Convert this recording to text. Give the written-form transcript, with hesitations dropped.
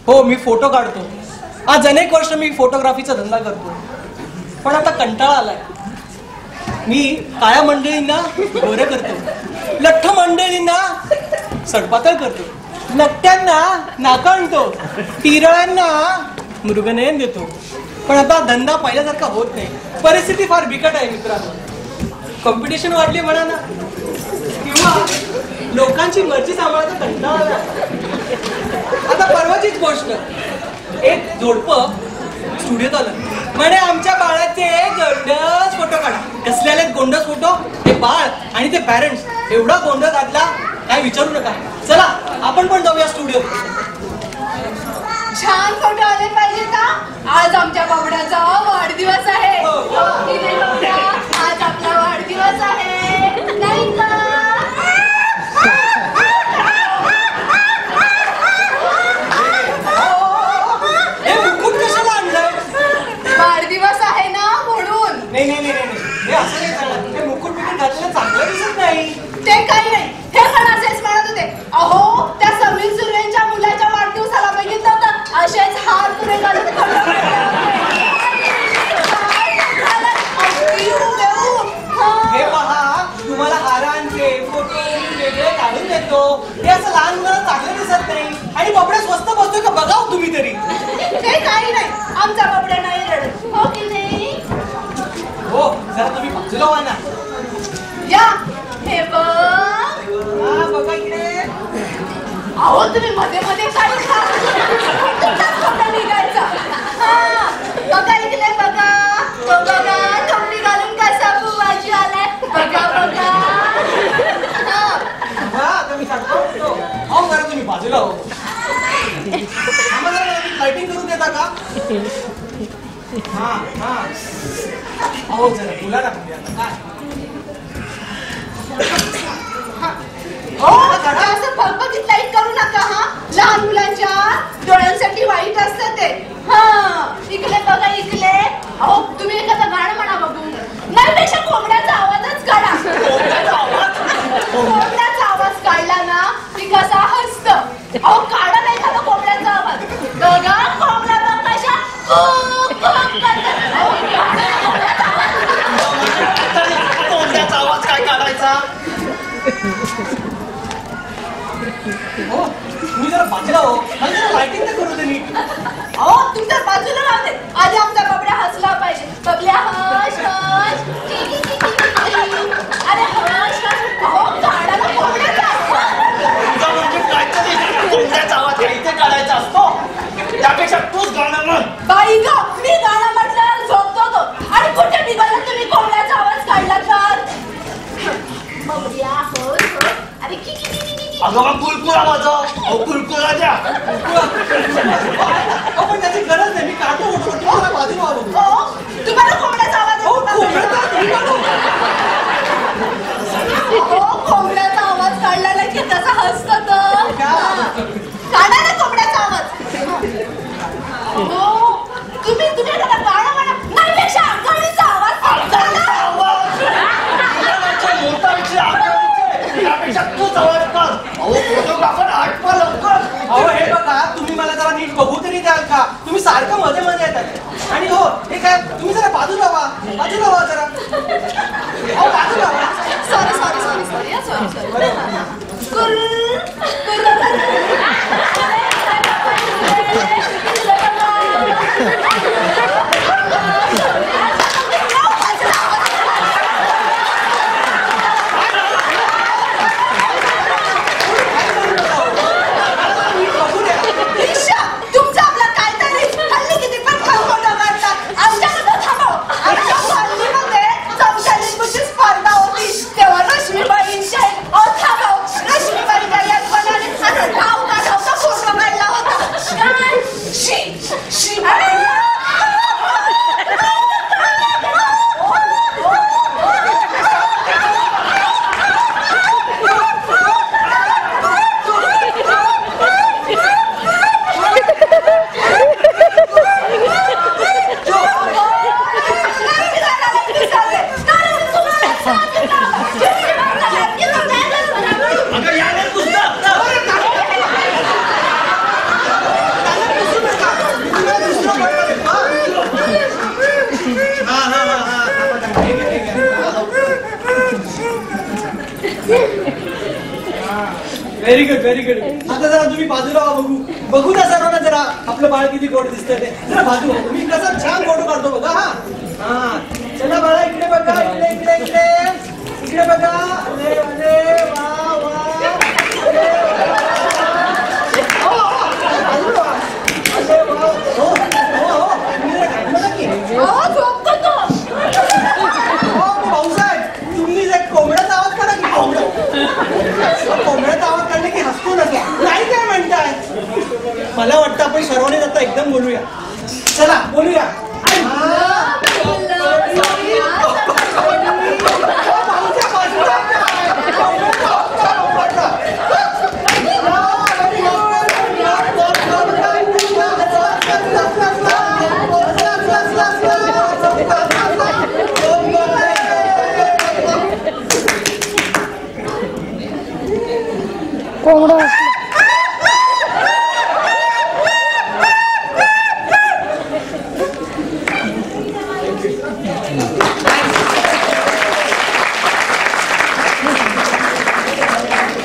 हो, मी फोटो काढतो. आज अनेक वर्ष मी फोटोग्राफीचा धंदा करतो, पण आता कंटाळा आलाय. मी काळ्या मंडळींना गोरे करतो, लठ्ठ मंडळींना सडपातळ करतो, नकट्यांना नाकांडतो, तिरळ्यांना मृगनयन देतो. पण आता धंदा पहिल्यासारखा होत नाही. परिस्थिती फार बिकट आहे मित्रांनो. कॉम्पिटिशन वाढली म्हणा ना, किंवा लोकांची मर्जी सांभाळायचा कंटाळा आला. आता परवाचीच गोष्ट, एक जोडपं स्टुडिओत आलं, म्हणे आमच्या बाळाचे गोंडस फोटो काढा. कसले आलेत गोंडस फोटो? ते बाळ आणि ते पॅरेंट्स एवढा गोंडस घातला काय विचारू नका. चला आपण पण जाऊया स्टुडिओ. छान फोटो आले पाहिजे का? आज आमच्या बाबड्याचा वाढदिवस आहे. आज आपला वाढदिवस आहे नाही का? वाढदिवस आहे ना म्हणून. नाही नाही नाही, हे असं नाही चालत. हे मुकुट बिकुट घातलेलं चांगलं दिसत नाही. ते काही नाही, हे पण असेच म्हणत होते. अहो त्या समीर सुर्वेंच्या मुलाच्या वाढदिवसाला बघितलं होतं, असेच हार पुरे घालून हे पहा, तुम्हाला हारांचे फोटो वेगळे काढून देतो. हे असं लहान मुलांना चांगलं दिसत नाही. आणि बाबड्या स्वस्त बसतोय का बघा तुम्ही तरी. ते काही नाही, आमचा बाबड्या नाही रडत, हो की नाही? हो, जरा तुम्ही बाजूला व्हा ना. या हे बघ. हा बघा इकडे. अहो तुम्ही मध्ये मध्ये काय फोटो निघायचा. हा बघा इकडे बघा, तो बघा टोपी घालून कसा बुवाजी आलाय बघा बघा. आता मी सांगतो. हो जरा तुम्ही बाजूला हो. आम्हाला लाइटिंग करून देता का? हा हा. हो जरा तुला टाकूया काय. असं फगफगीत लाईट करू नका. हा लहान मुलांच्या डोळ्यांसाठी वाईट असतं ते. हा इकडे बघा इकडे. अहो तुम्ही एखादं गाणं म्हणा बघू. नाही पेक्षा कोंबड्याचा आवाजच काढा. कोंबड्याचा आवाज काढला ना की कसा हसत. अहो काढा नाही एखादा कोंबड्याचा आवाज. बघा कोंबड्या बघ कशा कोंबड्याचा आवाज काय काढायचा. हो तुम्ही जरा बाजूला हो. जरा लाइटिंग तर करू दे नीट. अहो तुमच्या बाजूला राहते. आधी आमचा बबड्या हसला पाहिजे. बबड्या हस हस. अरे हस हस. अहो काढा ना कोंबड्याचा कोंबड्याचा आवाज इथे काढायचा असतो. त्यापेक्षा तूच गाणं म्हण. बाई ग, मी गाणं म्हटल्यावर झोपतो तो. आणि कुठे निघाला तुम्ही कोंबड्याचा आवाज काढला तर? बबड्या हस हस. अरे की की की की. अगं कुलकुला वाजव. कुलकुला द्या. पण त्याची गरज नाही. मी काढतो फोटो. तुम्हाला बाजूला आलो. तुम्हाला कोंबड्याचा आवाज कोंबड्याचा आवाज काढला की तसा हसतो तर. काढा ना कोंबड्याचा आवाज. तुम्ही तुम्ही त्याला गाणं म्हणा. नाही पेक्षा गाडीचा आवाज तूच आवाज कर. फोटोग्राफर आठवा लवकर. अहो हे बघा, तुम्ही मला जरा नीट बघू तरी द्याल का? तुम्ही सारखं मध्ये मध्ये येतात. आणि हो हे काय, तुम्ही जरा बाजूला व्हा. बाजूला व्हा जरा. अहो बाजूला व्हा. Sorry sorry sorry sorry sorry तुमचं आपलं काय तरी हल्ली किती पण फोटो काढतात. आमच्याकडे थांबव. Very good very good. आता जरा तुम्ही बाजूला व्हा, बघू ना सर्वांना जरा आपलं बाळ किती गोड दिसतंय ते. जरा बाजू मी कसा छान फोटो काढतो बघा. हा चला बाळा इकडे बघा, इकडे इकडे इकडे इकडे बघा. अरे अरे वा वा. भाऊसाहेब तुम्ही जे कोंबड्याचा आवाज करा की कोंबड्याचा आवाज काढले की हसतो नका. नाही काय म्हणताय. मला वाटतं आपण सर्वांनी आता एकदम बोलूया. चला बोलूया. कोंबडा